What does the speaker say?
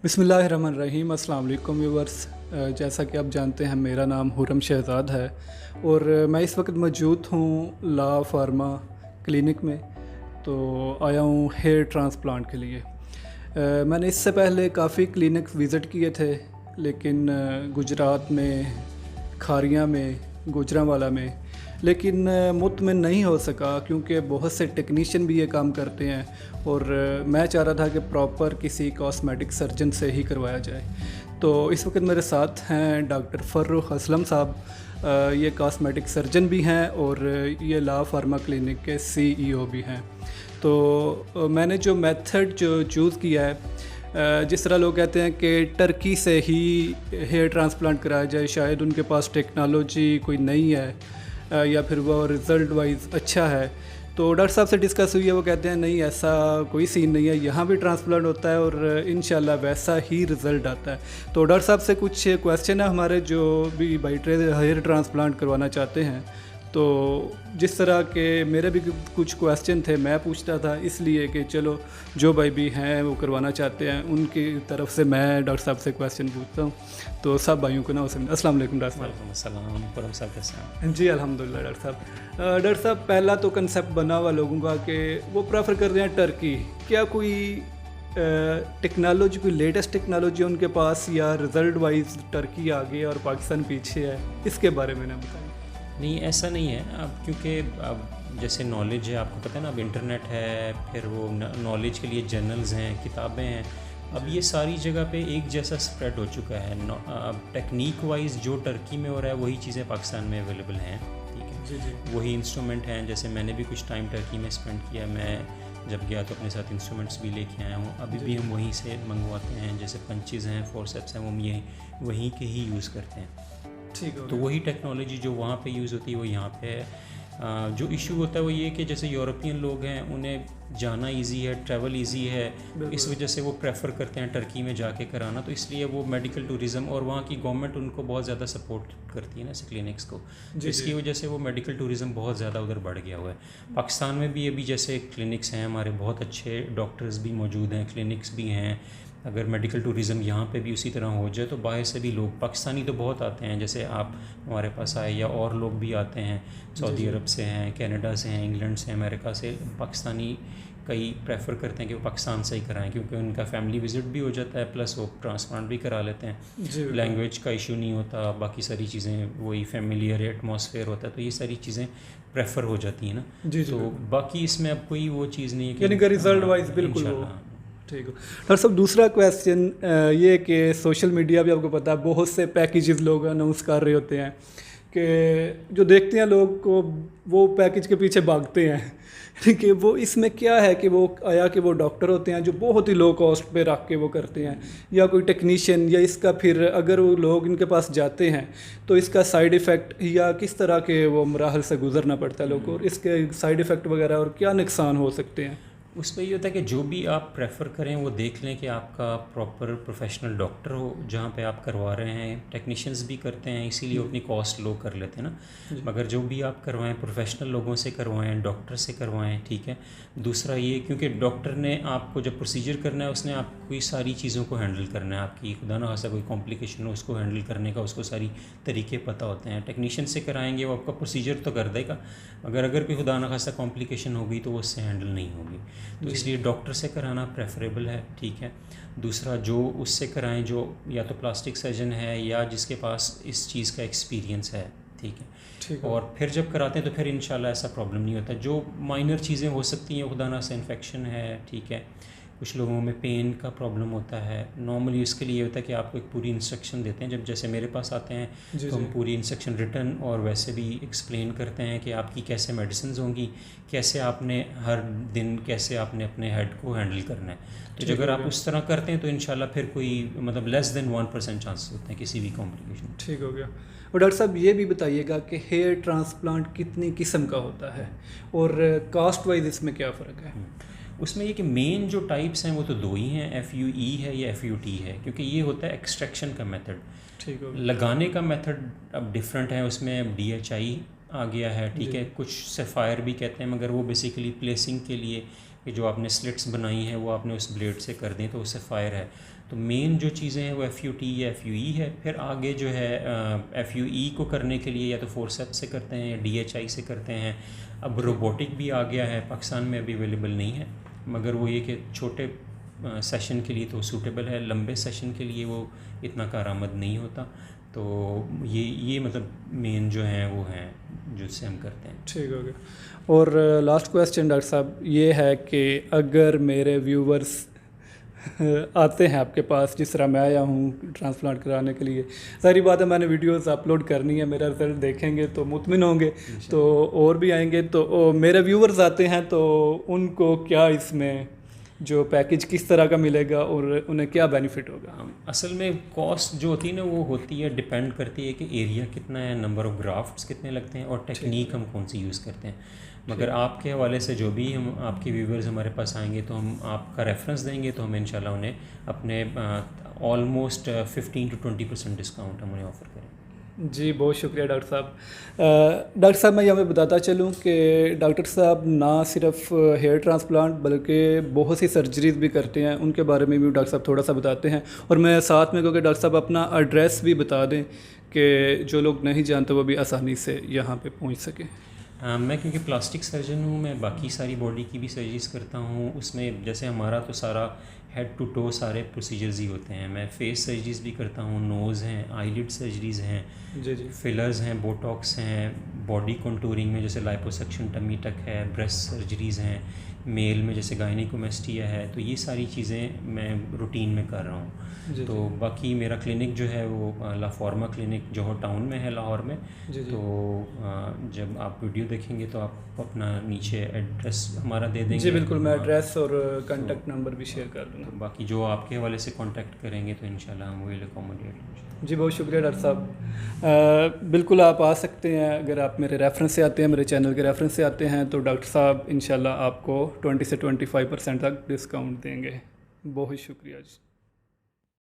बिस्मिल्लाहिर्रहमानिर्रहीम। अस्सलाम वालेकुम व्यूअर्स। जैसा कि आप जानते हैं मेरा नाम हुरम शहज़ाद है और मैं इस वक्त मौजूद हूँ ला फार्मा क्लिनिक में। तो आया हूँ हेयर ट्रांसप्लांट के लिए। मैंने इससे पहले काफ़ी क्लिनिक विज़िट किए थे, लेकिन गुजरात में, खारियाँ में, गुजरांवाला में, लेकिन मुतमिन नहीं हो सका क्योंकि बहुत से टेक्नीशियन भी ये काम करते हैं और मैं चाह रहा था कि प्रॉपर किसी कॉस्मेटिक सर्जन से ही करवाया जाए। तो इस वक्त मेरे साथ हैं डॉक्टर फ़र्रुख असलम साहब। ये कॉस्मेटिक सर्जन भी हैं और ये ला फार्मा क्लिनिक के CEO भी हैं। तो मैंने जो मेथड जो चूज़ किया है, जिस तरह लोग कहते हैं कि टर्की से ही हेयर ट्रांसप्लांट कराया जाए, शायद उनके पास टेक्नोलॉजी कोई नहीं है या फिर वो रिज़ल्ट वाइज अच्छा है। तो डॉक्टर साहब से डिस्कस हुई है, वो कहते हैं नहीं, ऐसा कोई सीन नहीं है, यहाँ भी ट्रांसप्लांट होता है और इंशाल्लाह वैसा ही रिज़ल्ट आता है। तो डॉक्टर साहब से कुछ क्वेश्चन है हमारे जो भी बाइट्रे हेयर ट्रांसप्लांट करवाना चाहते हैं। तो जिस तरह के मेरे भी कुछ क्वेश्चन थे मैं पूछता था, इसलिए कि चलो जो भाई भी हैं वो करवाना चाहते हैं उनकी तरफ से मैं डॉक्टर साहब से क्वेश्चन पूछता हूँ। तो सब भाइयों को ना अस्सलाम वालेकुम डॉक्टर साहब। वालेकुम अस्सलाम, परम साहब कैसे हैं? जी अल्हम्दुलिल्लाह डॉक्टर साहब। डॉक्टर साहब, पहला तो कंसेप्ट बना हुआ लोगों का कि वो प्रेफर कर रहे हैं टर्की। क्या कोई टेक्नोलॉजी, कोई लेटेस्ट टेक्नोलॉजी है उनके पास, या रिज़ल्ट वाइज टर्की आगे और पाकिस्तान पीछे है? इसके बारे में ना बताएं। नहीं, ऐसा नहीं है। अब क्योंकि अब जैसे नॉलेज है, आपको पता है ना, अब इंटरनेट है, फिर वो नॉलेज के लिए जर्नल्स हैं, किताबें हैं, अब ये सारी जगह पे एक जैसा स्प्रेड हो चुका है। अब टेक्निक वाइज जो टर्की में हो रहा है वही चीज़ें पाकिस्तान में अवेलेबल हैं, ठीक है जी जी। वही इंस्ट्रूमेंट हैं। जैसे मैंने भी कुछ टाइम टर्की में स्पेंड किया, मैं जब गया तो अपने साथ इंस्ट्रूमेंट्स भी लेके आया हूँ। अभी भी हम वहीं से मंगवाते हैं, जैसे पंचेज़ हैं, फोर्सेप्स हैं, वो हम ये वहीं के ही यूज़ करते हैं। ठीक है। तो वही टेक्नोलॉजी जो वहाँ पे यूज़ होती है वो यहाँ पे है। जो इशू होता है वो ये कि जैसे यूरोपियन लोग हैं, उन्हें जाना इजी है, ट्रैवल इजी है, इस वजह से वो प्रेफर करते हैं टर्की में जाके कराना। तो इसलिए वो मेडिकल टूरिज़म और वहाँ की गवर्नमेंट उनको बहुत ज़्यादा सपोर्ट करती है ना ऐसे क्लिनिक्स को, तो इसकी वजह से वो मेडिकल टूरिज़म बहुत ज़्यादा उधर बढ़ गया हुआ है। पाकिस्तान में भी अभी जैसे क्लिनिक्स हैं हमारे, बहुत अच्छे डॉक्टर्स भी मौजूद हैं, क्लिनिक्स भी हैं। अगर मेडिकल टूरिज़म यहाँ पे भी उसी तरह हो जाए तो बाहर से भी लोग, पाकिस्तानी तो बहुत आते हैं, जैसे आप हमारे पास आए, या और लोग भी आते हैं, सऊदी अरब से हैं, कनाडा से हैं, इंग्लैंड से, अमेरिका से। पाकिस्तानी कई प्रेफर करते हैं कि वो पाकिस्तान से ही कराएं क्योंकि उनका फैमिली विज़िट भी हो जाता है, प्लस वो ट्रांसप्लांट भी करा लेते हैं। लैंग्वेज का इशू नहीं होता, बाकी सारी चीज़ें वही फैमिलियर एटमॉस्फेयर होता है, तो ये सारी चीज़ें प्रेफर हो जाती हैं ना। तो बाकी इसमें अब कोई वो चीज़ नहीं है कि रिजल्ट वाइज बिल्कुल ठीक है। डॉक्टर साहब, दूसरा क्वेश्चन ये कि सोशल मीडिया भी आपको पता है बहुत से पैकेजेस लोग अनाउंस कर रहे होते हैं कि जो देखते हैं लोग को वो पैकेज के पीछे भागते हैं कि वो इसमें क्या है कि वो आया कि वो डॉक्टर होते हैं जो बहुत ही लो कॉस्ट पे रख के वो करते हैं, या कोई टेक्नीशियन, या इसका फिर अगर वो लोग इनके पास जाते हैं तो इसका साइड इफ़ेक्ट या किस तरह के वो मराहल से गुजरना पड़ता है लोगों को, और इसके साइड इफ़ेक्ट वगैरह और क्या नुकसान हो सकते हैं? उसमें ये होता है कि जो भी आप प्रेफर करें वो देख लें कि आपका प्रॉपर प्रोफेशनल डॉक्टर हो जहाँ पे आप करवा रहे हैं। टेक्नीशियंस भी करते हैं, इसीलिए अपनी कॉस्ट लो कर लेते हैं ना। मगर जो भी आप करवाएं प्रोफेशनल लोगों से करवाएं, डॉक्टर से करवाएं, ठीक है। दूसरा ये, क्योंकि डॉक्टर ने आपको जब प्रोसीजर करना है उसने आपको कोई सारी चीज़ों को हैंडल करना है, आपकी खुदा ना खासा कोई कॉम्प्लिकेशन हो उसको हैंडल करने का उसको सारी तरीके पता होते हैं। टेक्नीशियन से कराएंगे वो आपका प्रोसीजर तो कर देगा, अगर कोई खुदा ना खासा कॉम्प्लिकेशन होगी तो वो उससे हैंडल नहीं होगी। तो इसलिए डॉक्टर से कराना प्रेफरेबल है, ठीक है। दूसरा, जो उससे कराएं जो या तो प्लास्टिक सर्जन है या जिसके पास इस चीज़ का एक्सपीरियंस है, ठीक है। और फिर जब कराते हैं तो फिर इंशाल्लाह ऐसा प्रॉब्लम नहीं होता। जो माइनर चीज़ें हो सकती हैं, खुदा ना से इन्फेक्शन है, ठीक है, कुछ लोगों में पेन का प्रॉब्लम होता है, नॉर्मली उसके लिए होता है कि आपको एक पूरी इंस्ट्रक्शन देते हैं। जब जैसे मेरे पास आते हैं तो हम पूरी इंस्ट्रक्शन रिटन और वैसे भी एक्सप्लेन करते हैं कि आपकी कैसे मेडिसिन होंगी, कैसे आपने हर दिन कैसे आपने अपने हेड को हैंडल करना है। तो अगर आप उस तरह करते हैं तो इंशाल्लाह फिर कोई मतलब लेस देन 1% चांसेस होते हैं किसी भी कॉम्प्लिकेशन। ठीक हो गया। और डॉक्टर साहब ये भी बताइएगा कि हेयर ट्रांसप्लांट कितनी किस्म का होता है और कास्ट वाइज इसमें क्या फ़र्क है? उसमें ये कि मेन जो टाइप्स हैं वो तो दो ही हैं, FUE है या FUT है, क्योंकि ये होता है एक्सट्रैक्शन का मेथड। ठीक है। लगाने का मेथड अब डिफरेंट है, उसमें अब DHI आ गया है, ठीक है। कुछ सेफायर भी कहते हैं, मगर वो बेसिकली प्लेसिंग के लिए कि जो आपने स्लिट्स बनाई हैं वो आपने उस ब्लेड से कर दी तो उससे फायर है। तो मेन जो चीज़ें हैं वो FUT या FUE है। फिर आगे जो है FUE को करने के लिए या तो फोर्सेप्स से करते हैं या DHI से करते हैं। अब रोबोटिक भी आ गया है, पाकिस्तान में अभी अवेलेबल नहीं है, मगर वो ये कि छोटे सेशन के लिए तो सूटेबल है, लंबे सेशन के लिए वो इतना कारआमद नहीं होता। तो ये मतलब मेन जो हैं वो हैं जिससे हम करते हैं। ठीक हो गया। और लास्ट क्वेश्चन डॉक्टर साहब ये है कि अगर मेरे व्यूवर्स आते हैं आपके पास, जिस तरह मैं आया हूँ ट्रांसप्लांट कराने के लिए, सारी बात है मैंने वीडियोस अपलोड करनी है, मेरा रिजल्ट देखेंगे तो मुतमिन होंगे, तो और भी आएंगे, तो मेरे व्यूवर्स आते हैं तो उनको क्या इसमें जो पैकेज किस तरह का मिलेगा और उन्हें क्या बेनिफिट होगा? असल में कॉस्ट जो होती है ना वो होती है, डिपेंड करती है कि एरिया कितना है, नंबर ऑफ़ ग्राफ्ट्स कितने लगते हैं और टेक्निक हम कौन सी यूज़ करते हैं। मगर आपके हवाले से जो भी हम आपके व्यूवर्स हमारे पास आएंगे तो हम आपका रेफरेंस देंगे, तो हम इंशाल्लाह उन्हें अपने ऑलमोस्ट 15 to 20% डिस्काउंट हम उन्हें ऑफ़र करेंगे। जी बहुत शुक्रिया डॉक्टर साहब। डॉक्टर साहब मैं यहाँ पे बताता चलूँ कि डॉक्टर साहब ना सिर्फ हेयर ट्रांसप्लांट बल्कि बहुत सी सर्जरीज भी करते हैं, उनके बारे में भी डॉक्टर साहब थोड़ा सा बताते हैं। और मैं साथ में क्योंकि डॉक्टर साहब अपना एड्रेस भी बता दें कि जो लोग नहीं जानते वो भी आसानी से यहाँ पे पहुँच सकें। मैं क्योंकि प्लास्टिक सर्जन हूँ, मैं बाकी सारी बॉडी की भी सर्जरीज करता हूँ। उसमें जैसे हमारा तो सारा हेड टू टो सारे प्रोसीजर्स ही होते हैं। मैं फेस सर्जरीज भी करता हूँ, नोज़ हैं, आईलिड सर्जरीज़ हैं, जी फिलर्स हैं, बोटॉक्स हैं, बॉडी कंटूरिंग में जैसे लाइपोसक्शन टमी टक है, ब्रेस्ट सर्जरीज़ हैं, मेल में जैसे गायनिकोमेस्टिया है। तो ये सारी चीज़ें मैं रूटीन में कर रहा हूँ। तो बाकी मेरा क्लिनिक जो है वो ला फॉर्मा क्लिनिक जोहर टाउन में है, लाहौर में। तो जब आप वीडियो देखेंगे तो आप अपना नीचे एड्रेस हमारा दे देंगे। जी बिल्कुल, मैं एड्रेस और कॉन्टैक्ट नंबर भी शेयर कर दूँगा। तो बाकी जो आपके हवाले से कांटेक्ट करेंगे तो इंशाल्लाह हम विल अकोमोडेट। जी बहुत शुक्रिया डॉक्टर साहब। बिल्कुल आप आ सकते हैं, अगर आप मेरे रेफरेंस से आते हैं, मेरे चैनल के रेफरेंस से आते हैं तो डॉक्टर साहब इंशाल्लाह आपको 20 से 25% तक डिस्काउंट देंगे। बहुत शुक्रिया जी।